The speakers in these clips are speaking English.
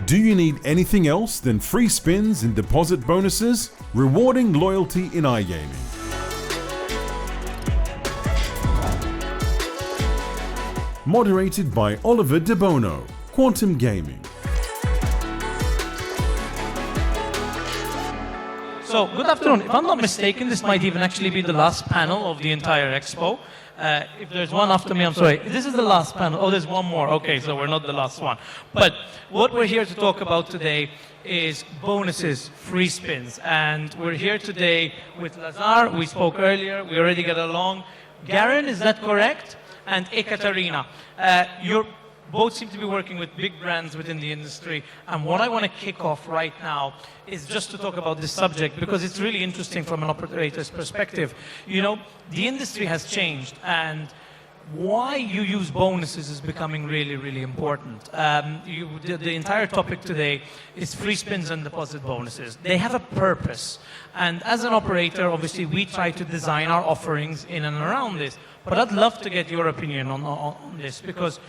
Do you need anything else than free spins and deposit bonuses? Rewarding loyalty in iGaming. Moderated by Oliver de Bono, Quantum Gaming. So, good afternoon. If I'm not mistaken, this might even actually be the last panel of the entire expo. If there's one after me, I'm sorry. This is the last panel. Oh, there's one more. Okay, so we're not the last one. But what we're here to talk about today is bonuses, free spins. And we're here today with Lazar. We spoke earlier. We already got along. Garen, is that correct? And Ekaterina. You're both seem to be working with big brands within the industry. And what I want to kick off right now is just to talk about this subject because it's really interesting from an operator's perspective. You know, the industry has changed and why you use bonuses is becoming really, really important. The entire topic today is free spins and deposit bonuses. They have a purpose. And as an operator, obviously, we try to design our offerings in and around this. But I'd love to get your opinion on this because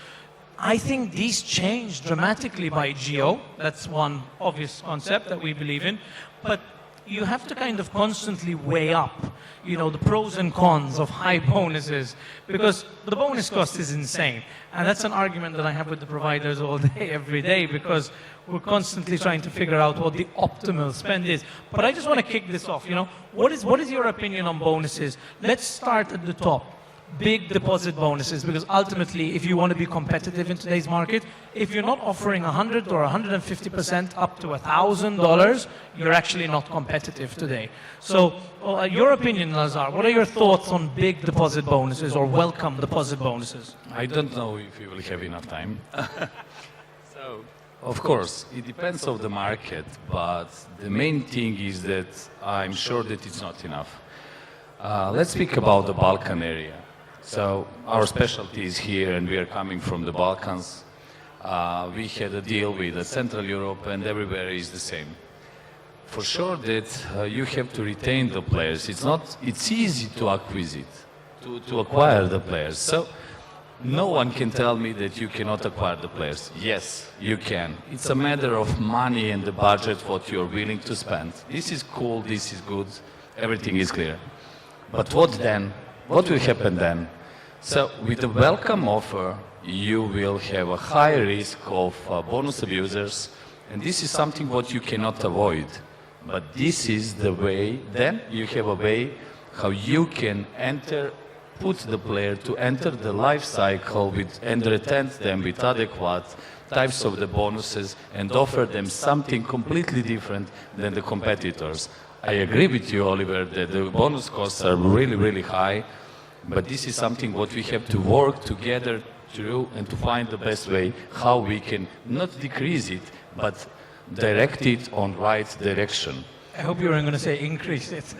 I think these change dramatically by geo. That's one obvious concept that we believe in. But you have to kind of constantly weigh up, you know, the pros and cons of high bonuses because the bonus cost is insane. And that's an argument that I have with the providers all day, every day, because we're constantly trying to figure out what the optimal spend is. But I just want to kick this off, you know. What is your opinion on bonuses? Let's start at the top. Big deposit bonuses, because ultimately, if you want to be competitive in today's market, if you're not offering 100 or 150% up to $1,000, you're actually not competitive today. So, your opinion, Lazar, what are your thoughts on big deposit bonuses or welcome deposit bonuses? I don't know if we will have enough time. So, of course, it depends on the market, but the main thing is that I'm sure that it's not enough. Let's speak about the Balkan area. So our specialty is here and we are coming from the Balkans. We had a deal with Central Europe and everywhere is the same. For sure that you have to retain the players. It's easy to acquire the players. So no one can tell me that you cannot acquire the players. Yes, you can. It's a matter of money and the budget, what you're willing to spend. This is cool, this is good, everything is clear. But what then? What will happen then? So with the welcome offer, you will have a high risk of bonus abusers, and this is something what you cannot avoid. But this is the way, then you have a way how you can put the player to enter the life cycle and retain them with adequate types of the bonuses and offer them something completely different than the competitors. I agree with you, Oliver, that the bonus costs are really, really high. But this is something what we have to work together through and to find the best way how we can not decrease it, but direct it on right direction. I hope you weren't going to say increase it.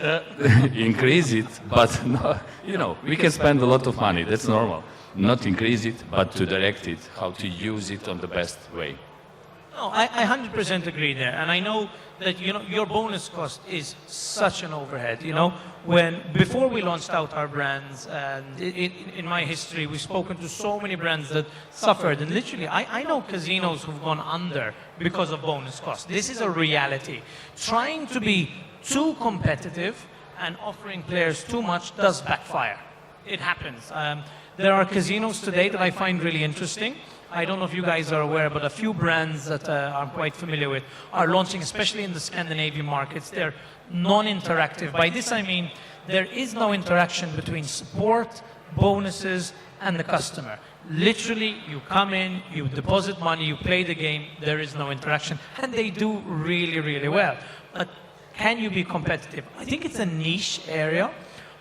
Increase it, but no, you know, we can spend a lot of money, that's normal. Not increase it, but to direct it, how to use it on the best way. No, I 100% agree there. And I know that, you know, your bonus cost is such an overhead, you know. Before we launched out our brands, and in my history, we've spoken to so many brands that suffered. And literally, I know casinos who've gone under because of bonus cost. This is a reality. Trying to be too competitive and offering players too much does backfire. It happens. There are casinos today that I find really interesting. I don't know if you guys are aware, but a few brands that I'm quite familiar with are launching, especially in the Scandinavian markets. They're non-interactive. By this I mean there is no interaction between support, bonuses, and the customer. Literally, you come in, you deposit money, you play the game, there is no interaction. And they do really, really well. But can you be competitive? I think it's a niche area,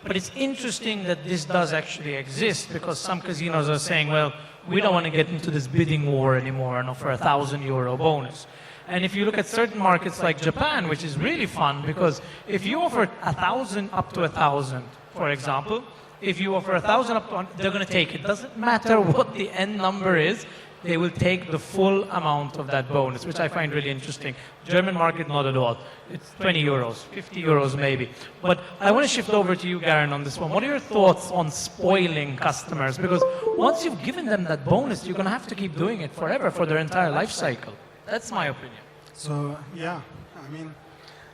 but it's interesting that this does actually exist because some casinos are saying, well, we don't want to get into this bidding war anymore and offer €1,000 bonus. And if you look at certain markets like Japan, which is really fun, because if you offer 1,000 up to 1,000, for example, if you offer 1,000 up to, they're going to take it. Doesn't matter what the end number is, they will take the full amount of that bonus, which I find really interesting. German market, not at all. It's €20, €50 maybe. But I want to shift over to you, Garen, on this one. What are your thoughts on spoiling customers? Because once you've given them that bonus, you're going to have to keep doing it forever for their entire life cycle. That's my opinion. So yeah, I mean,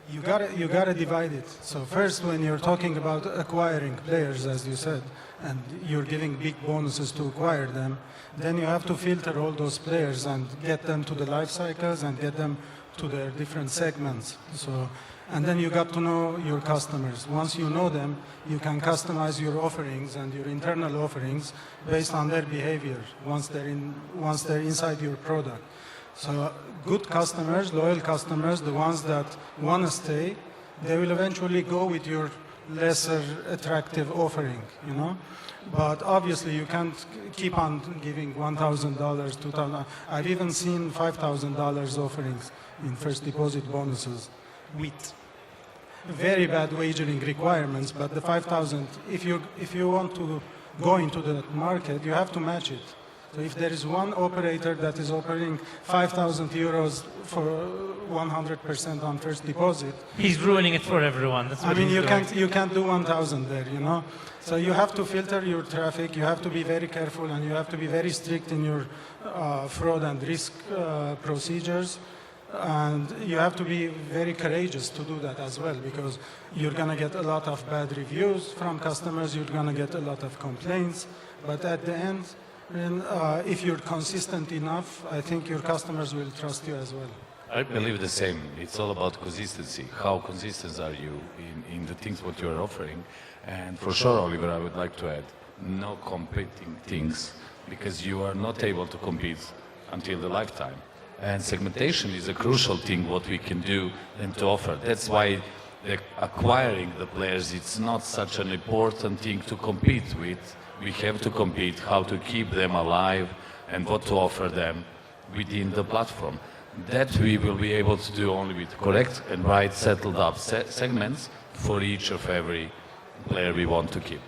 you gotta divide it. So first, when you're talking about acquiring players, as you said, and you're giving big bonuses to acquire them, then you have to filter all those players and get them to the life cycles and get them to their different segments. So, and then you got to know your customers. Once you know them, you can customize your offerings and your internal offerings based on their behavior once they're inside your product. So good customers, loyal customers, the ones that want to stay, they will eventually go with your lesser attractive offering, you know. But obviously you can't keep on giving $1,000, $2,000. I've even seen $5,000 offerings in first deposit bonuses with very bad wagering requirements. But the 5,000, if you want to go into the market, you have to match it. So if there is one operator that is offering 5,000 euros for 100% on first deposit, he's ruining it for everyone. That's what you can't do 1,000 there, you know. So you have to filter your traffic. You have to be very careful, and you have to be very strict in your fraud and risk procedures. And you have to be very courageous to do that as well, because you're going to get a lot of bad reviews from customers. You're going to get a lot of complaints. But at the end, if you're consistent enough, I think your customers will trust you as well. I believe the same. It's all about consistency. How consistent are you in the things what you're offering? And for sure, Oliver, I would like to add, no competing things, because you are not able to compete until the lifetime. And segmentation is a crucial thing what we can do and to offer. That's why acquiring the players, it's not such an important thing to compete with. We have to compete how to keep them alive and what to offer them within the platform. That we will be able to do only with correct and right settled up segments for each of every player we want to keep.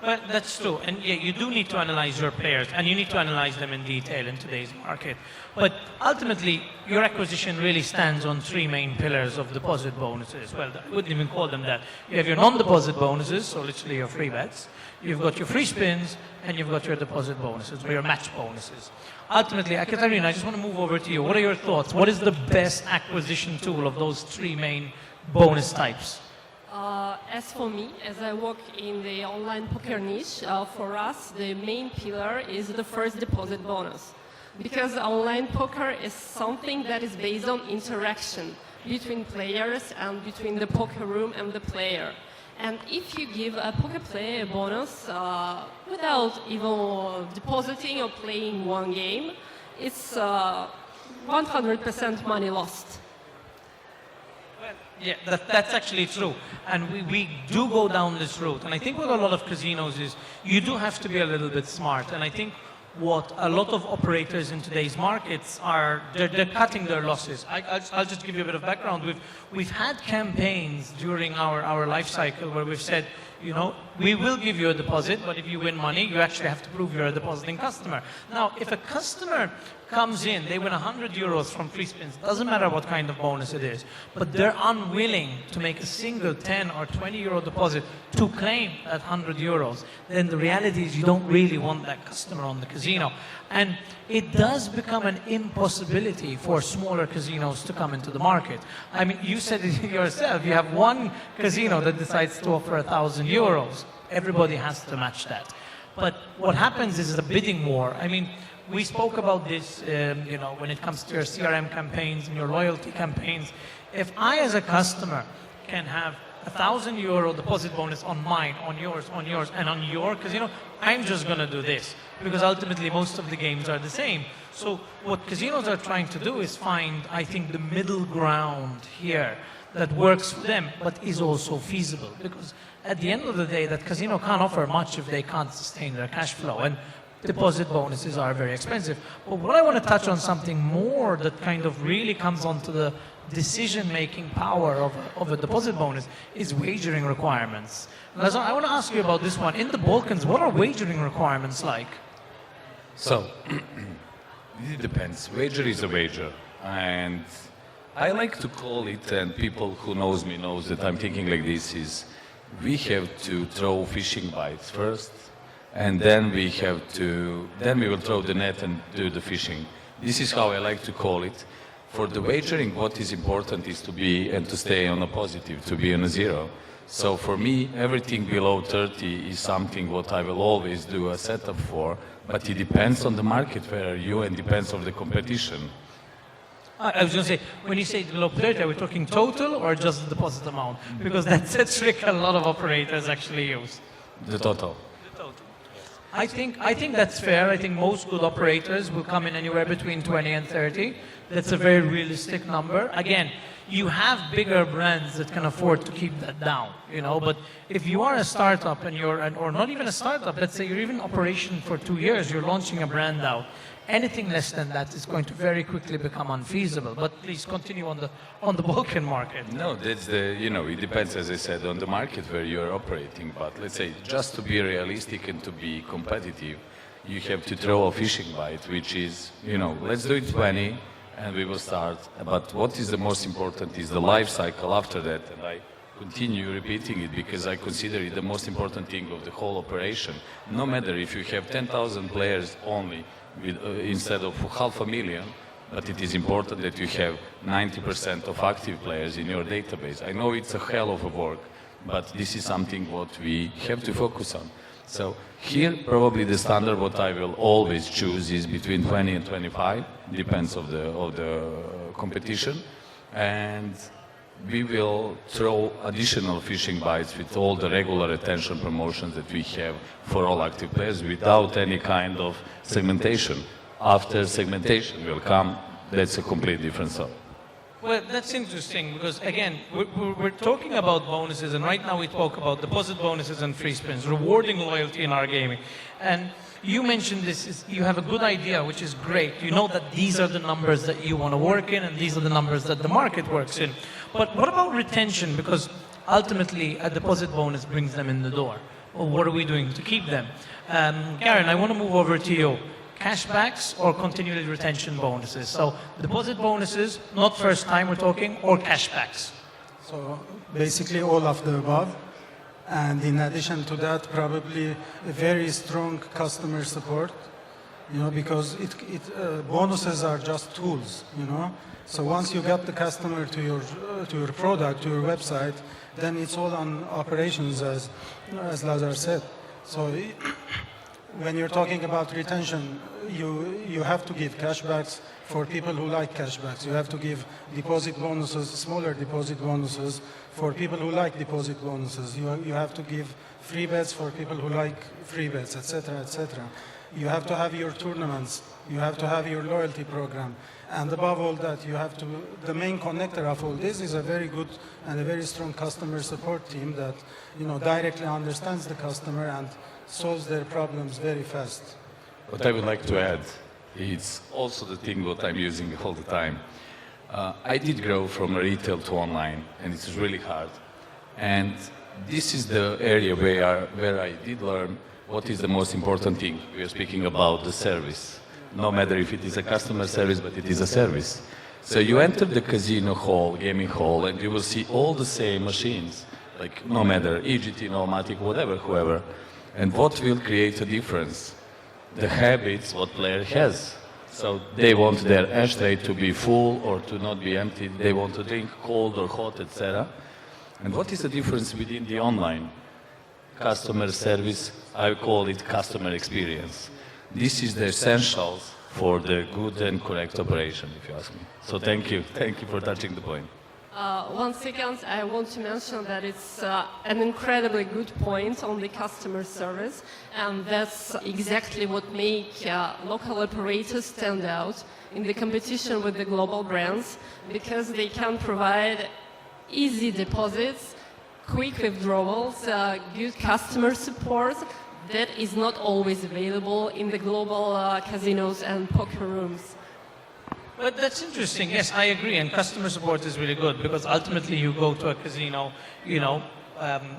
Well, that's true. And yeah, you do need to analyze your players, and you need to analyze them in detail in today's market. But ultimately, your acquisition really stands on three main pillars of deposit bonuses. Well, I wouldn't even call them that. You have your non-deposit bonuses, so literally your free bets. You've got your free spins, and you've got your deposit bonuses, or your match bonuses. Ultimately, Ekaterina, I just want to move over to you. What are your thoughts? What is the best acquisition tool of those three main bonus types? As for me, as I work in the online poker niche, for us, the main pillar is the first deposit bonus. Because online poker is something that is based on interaction between players and between the poker room and the player. And if you give a poker player a bonus without even depositing or playing one game, it's 100% money lost. Yeah, that's actually true. And we do go down this route. And I think what a lot of casinos is, you do have to be a little bit smart. And I think what a lot of operators in today's markets are, they're cutting their losses. I'll just give you a bit of background. We've had campaigns during our life cycle where we've said, you know, we will give you a deposit, but if you win money, you actually have to prove you're a depositing customer. Now, if a customer comes in, they win 100 euros from free spins, doesn't matter what kind of bonus it is, but they're unwilling to make a single 10 or 20 euro deposit to claim that 100 euros, then the reality is you don't really want that customer on the casino. And it does become an impossibility for smaller casinos to come into the market. I mean, you said it yourself, you have one casino that decides to offer 1,000 euros. Everybody has to match that. But what happens is a bidding war. I mean, we spoke about this, you know, when it comes to your CRM campaigns and your loyalty campaigns. If I, as a customer, can have 1,000 euro deposit bonus on mine, on yours, and on your casino, I'm just going to do this, because ultimately most of the games are the same. So what casinos are trying to do is find, I think, the middle ground here that works for them, but is also feasible. Because at the end of the day, that casino can't offer much if they can't sustain their cash flow. And deposit bonuses are very expensive. But what I want to touch on something more that kind of really comes onto the decision-making power of a deposit bonus is wagering requirements. Lazar, I want to ask you about this one. In the Balkans, what are wagering requirements like? So, it depends. Wager is a wager. And I like to call it, and people who knows me knows that I'm thinking like this, is we have to throw fishing bites first, and then we will throw the net and do the fishing. This is how I like to call it. For the wagering, what is important is to be and to stay on a positive, to be on a zero. So for me, everything below 30 is something what I will always do a setup for, but it depends on the market where you and depends on the competition. I was going to say, when you say below 30, are we talking total or just the deposit amount? Because that's a trick a lot of operators actually use. The total. I think that's fair. I think most good operators will come in anywhere between 20 and 30. That's a very realistic number. Again, you have bigger brands that can afford to keep that down, you know. But if you are a startup and or not even a startup, let's say you're even in operation for 2 years, you're launching a brand out. Anything less than that is going to very quickly become unfeasible. But please continue on the Balkan market. No, that's it depends, as I said, on the market where you're operating. But let's say, just to be realistic and to be competitive, you have to throw a fishing bite, which is, let's do it 20 and we will start. But what is the most important is the life cycle after that. And I continue repeating it because I consider it the most important thing of the whole operation. No matter if you have 10,000 players only, instead of 500,000, but it is important that you have 90% of active players in your database. I know it's a hell of a work, but this is something what we have to focus on. So here, probably the standard what I will always choose is between 20 and 25, depends of the competition, and we will throw additional fishing bites with all the regular attention promotions that we have for all active players without any kind of segmentation. After segmentation will come, that's a completely different story. Well, that's interesting because, again, we're talking about bonuses, and right now we talk about deposit bonuses and free spins, rewarding loyalty in our gaming. And you mentioned you have a good idea, which is great. You know that these are the numbers that you want to work in, and these are the numbers that the market works in. But what about retention? Because ultimately, a deposit bonus brings them in the door. Well, what are we doing to keep them? Garen, I want to move over to you. Cashbacks or continued retention bonuses? So deposit bonuses, not first time we're talking, or cashbacks? So basically all of the above. And in addition to that, probably a very strong customer support, because bonuses are just tools, So once you get the customer to your product, to your website, then it's all on operations, as Lazar said. So when you're talking about retention, you have to give cashbacks for people who like cashbacks. You have to give deposit bonuses, smaller deposit bonuses for people who like deposit bonuses. You have to give free bets for people who like free bets, etc., etc. You have to have your tournaments. You have to have your loyalty program. And above all that, the main connector of all this is a very good and a very strong customer support team that, directly understands the customer and solves their problems very fast. What I would like to add, it's also the thing what I'm using all the time. I did grow from retail to online, and it's really hard. And this is the area where I did learn what is the most important thing. We are speaking about the service. No matter if it is a customer service, but it is a service. So you enter the casino hall, gaming hall, and you will see all the same machines, like no matter EGT, Nomatic, whatever, whoever. And what will create a difference? The habits what player has. So they want their ashtray to be full or to not be empty. They want to drink cold or hot, etc. And what is the difference within the online? Customer service, I call it customer experience. This is the essentials for the good and correct operation, if you ask me. So thank you for touching the point. 1 second, I want to mention that it's an incredibly good point on the customer service, and that's exactly what makes local operators stand out in the competition with the global brands, because they can provide easy deposits, quick withdrawals, good customer support that is not always available in the global casinos and poker rooms. But that's interesting. Yes, I agree. And customer support is really good because ultimately you go to a casino,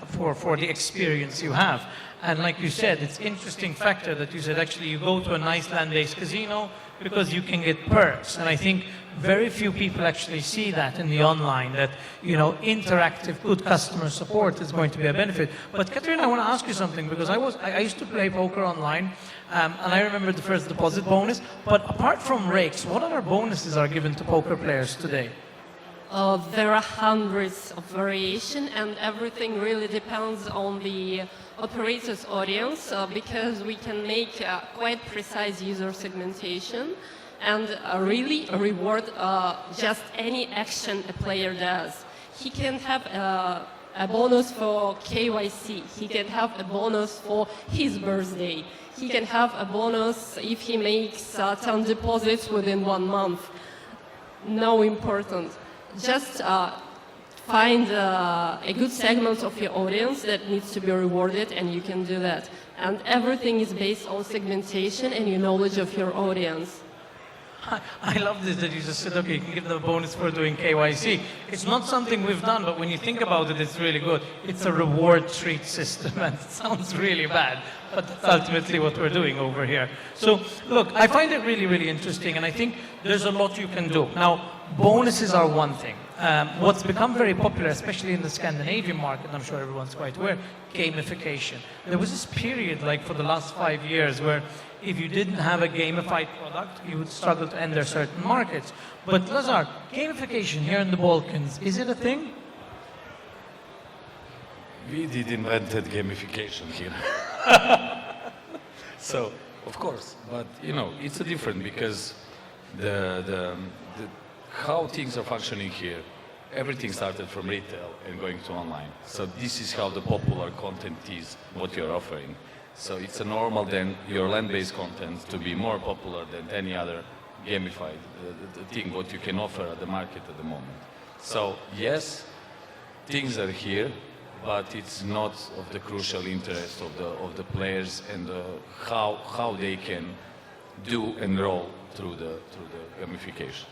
for the experience you have. And like you said, it's interesting factor that you said actually you go to a nice land-based casino because you can get perks. And I think very few people actually see that in the online, that, you know, interactive, good customer support is going to be a benefit. But Ekaterina, I want to ask you something, because I used to play poker online, and I remember the first deposit bonus. But apart from rakes, what other bonuses are given to poker players today? There are hundreds of variation, and everything really depends on the operator's audience, because we can make quite precise user segmentation and really reward just any action a player does. He can have a bonus for KYC, he can have a bonus for his birthday, he can have a bonus if he makes 10 deposits within 1 month. No important. Just find a good segment of your audience that needs to be rewarded, and you can do that. And everything is based on segmentation and your knowledge of your audience. I love this that you just said, okay, you can give them a bonus for doing KYC. It's not something we've done, but when you think about it, it's really good. It's a reward treat system, and it sounds really bad, but that's ultimately what we're doing over here. So, look, I find it really, really interesting, and I think there's a lot you can do. Now, bonuses are one thing. What's become very popular, especially in the Scandinavian market, and I'm sure everyone's quite aware, gamification. There was this period, like for the last 5 years, where if you didn't have a gamified product, you would struggle to enter certain markets. But Lazar, gamification here in the Balkans, is it a thing? We did invented gamification here. So, of course, but you know, it's a different, because how things are functioning here, everything started from retail and going to online. So this is how the popular content is, what you're offering. So it's a normal then, your land-based content to be more popular than any other gamified the thing what you can offer at the market at the moment. So yes, things are here, but it's not of the crucial interest of the players and how they can do and roll through the gamification.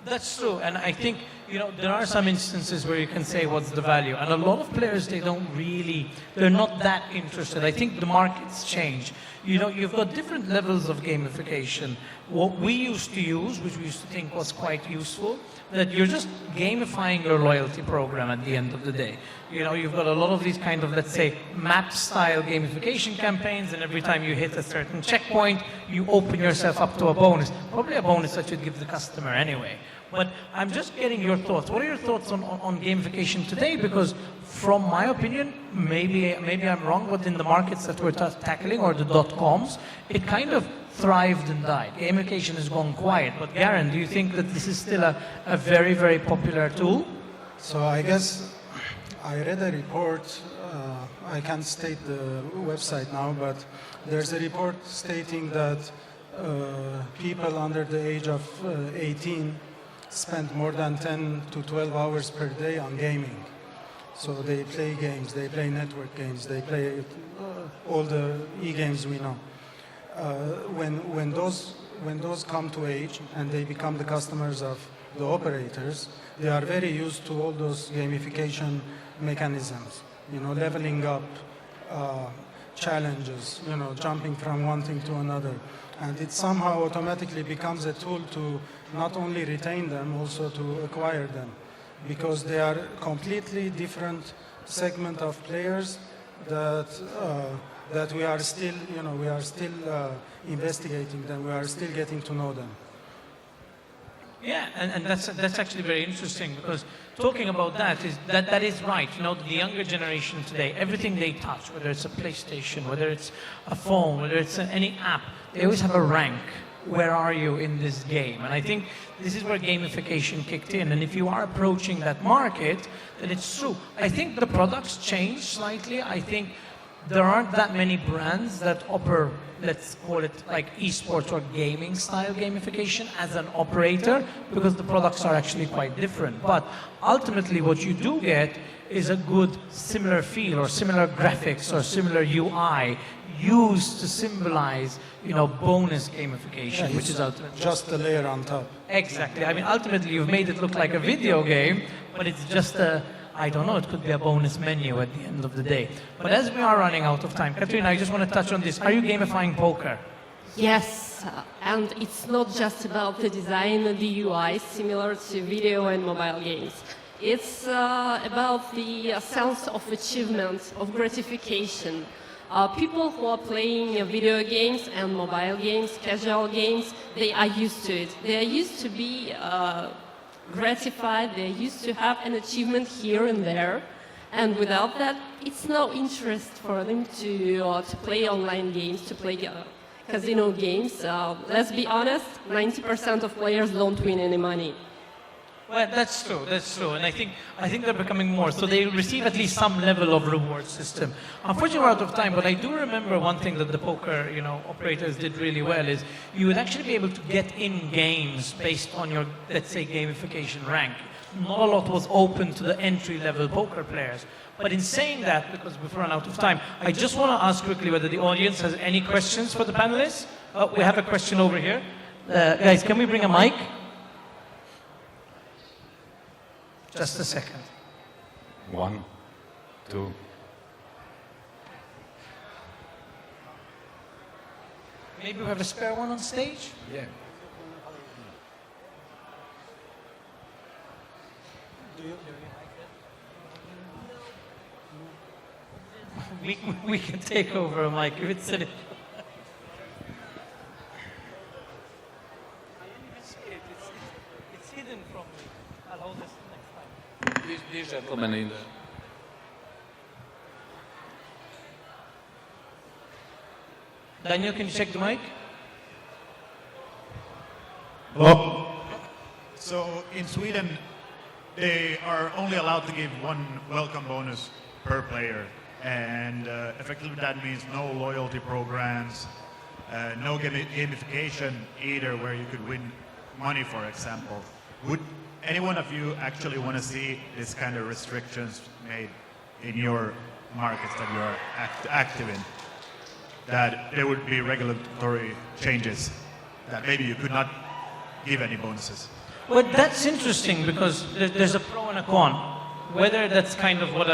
That's true, and I think, you know, there are some instances where you can say what's the value, and a lot of players, they're not that interested. I think the market's changed. You know, you've got different levels of gamification. What we used to use, which we used to think was quite useful, that you're just gamifying your loyalty program at the end of the day. You know, you've got a lot of these kind of, let's say, map-style gamification campaigns, and every time you hit a certain checkpoint, you open yourself up to a bonus. Probably a bonus that you'd give the customer anyway. But I'm just getting your thoughts. What are your thoughts on gamification today? Because from my opinion, maybe I'm wrong, but in the markets that we're tackling, or the .coms, it kind of thrived and died. Gamification has gone quiet. But Garen, do you think that this is still a very, very popular tool? So I guess I read a report, I can't state the website now, but there's a report stating that people under the age of 18 spend more than 10 to 12 hours per day on gaming. So they play games, they play network games, they play all the e-games we know. When those come to age and they become the customers of the operators, they are very used to all those gamification mechanisms, you know, leveling up, challenges, you know, jumping from one thing to another. And it somehow automatically becomes a tool to not only retain them, also to acquire them, because they are completely different segment of players that we are still, you know, we are still investigating them, we are still getting to know them. Yeah, and that's actually very interesting, because talking about that is right. You know, the younger generation today, everything they touch, whether it's a PlayStation, whether it's a phone, whether it's any app, they always have a rank. Where are you in this game? And I think this is where gamification kicked in. And if you are approaching that market, then it's true. I think the products change slightly. I think there aren't that many brands that offer, let's call it like esports or gaming style gamification as an operator, because the products are actually quite different. But ultimately what you do get is a good similar feel or similar graphics or similar UI used to symbolize, you know, bonus gamification, Yeah, which is ultimately just a layer on top. Exactly. I mean, ultimately you've made it look like a video game, but it's just a I don't know, it could be a bonus menu at the end of the day. But as we are running out of time, Katerina, I just want to touch on this. Are you gamifying poker? Yes, and it's not just about the design and the UI, similar to video and mobile games. It's about the sense of achievement, of gratification. People who are playing video games and mobile games, casual games, they are used to it. They are used to be gratified, they are used to have an achievement here and there. And without that, it's no interest for them to play online games, to play casino games. Let's be honest, 90% of players don't win any money. Well, that's true, and I think they're becoming more. So they receive at least some level of reward system. Unfortunately, we're out of time, but I do remember one thing that the poker, operators did really well is you would actually be able to get in games based on your, let's say, gamification rank. Not a lot was open to the entry-level poker players. But in saying that, because we've run out of time, I just want to ask quickly whether the audience has any questions for the panelists. We have a question over here. Guys, can we bring a mic? Just a second. 1, 2. Maybe we have a spare one on stage? Yeah. We can take over a mic if it's sitting. It's hidden from me. I'll hold this next time. These gentlemen in the... Daniel, can you check the mic? Hello. So in Sweden, they are only allowed to give one welcome bonus per player. And effectively that means no loyalty programs, no gamification either where you could win money, for example. Would any one of you actually want to see this kind of restrictions made in your markets that you are active in? That there would be regulatory changes, that maybe you could not give any bonuses? Well, that's interesting because there's a pro and a con. Whether that's kind of what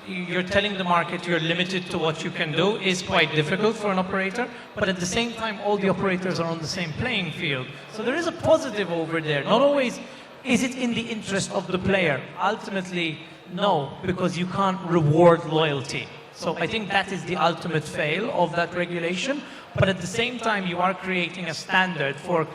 you're telling the market you're limited to what you can do is quite difficult for an operator, but at the same time all the operators are on the same playing field. So there is a positive over there. Not always is it in the interest of the player. Ultimately, no, because you can't reward loyalty. So I think that is the ultimate fail of that regulation, but at the same time you are creating a standard for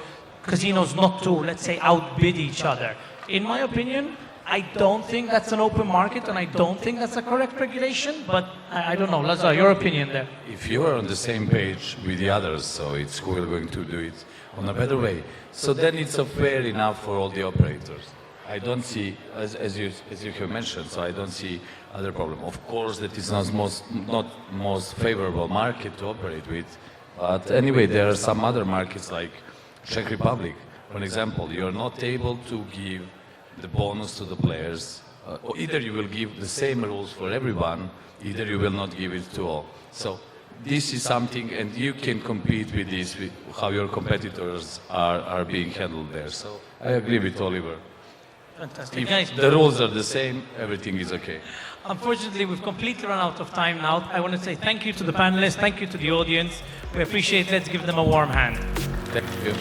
casinos not to, let's say, outbid each other. In my opinion, I don't think that's an open market, and I don't think that's a correct regulation, but I don't know. Lazar, your opinion there? If you are on the same page with the others, so it's cool going to do it on a better way. So then it's fair enough for all the operators. I don't see, as you have mentioned, so I don't see other problem. Of course, that is not most favorable market to operate with, but anyway, there are some other markets like Czech Republic, for example. You are not able to give the bonus to the players. Or either you will give the same rules for everyone, either you will not give it to all. So this is something, and you can compete with this, with how your competitors are being handled there. So I agree with Oliver. Fantastic. If Guys, the rules are the same, everything is okay. unfortunately, we've completely run out of time now. I want to say thank you to the panelists, thank you to the audience. We appreciate it. Let's give them a warm hand. Thank you.